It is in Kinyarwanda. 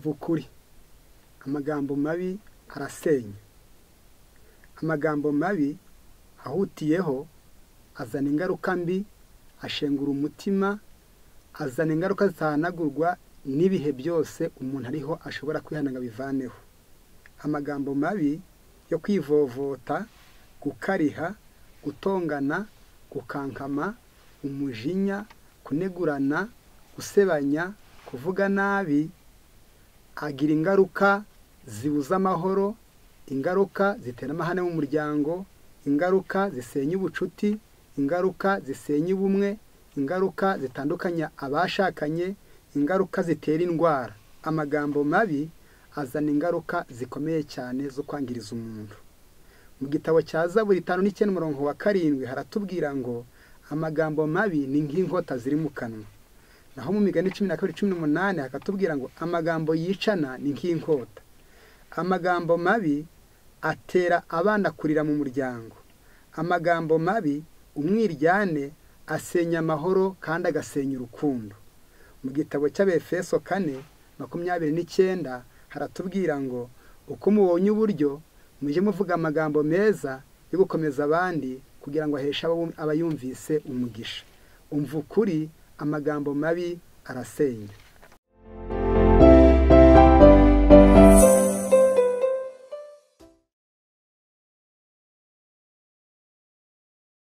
umva ukuri. Amagambo mabi arasenya. Amagambo mabi ahutiyeho azana ingaruka mbi, ashengura umutima, azana ingaruka zitanagurwa n'ibihe byose umuntu ariho ashobora kwihananga bivaneho. Amagambo mabi yo kwivovota, gukariha, gutongana, gukankama, umujinya, kunegurana, gusebanya, kuvuga nabi, agira ingaruka zibuza amahoro, ingaruka zitera amahane mu muryango, ingaruka zisenya ubucuti, ingaruka zisenya ubumwe, ingaruka zitandukanya abashakanye, ingaruka zitera indwara. Amagambo mabi azana ingaruka zikomeye cyane zo kwangiriza umuntu. Mu gitabo cya Zaburi 5:7 haratubwira ngo amagambo mabi ni nk'inkota ziri mu kanwa. Naho mu Migani 12:18 hakatubwira ngo amagambo yicana ni nk'inkota. Amagambo mabi atera abana kurira mu muryango. Amagambo mabi umwiryane asenya amahoro kandi agasenya urukundo. Mu gitabo cy'Abefeso 4:29 haratubwira ngo uko mubonye uburyo muje muvuga amagambo meza yo gukomeza abandi kugira ngo aheshe abayumvise umugisha. Umva ukuri, amagambo mabi arasenya.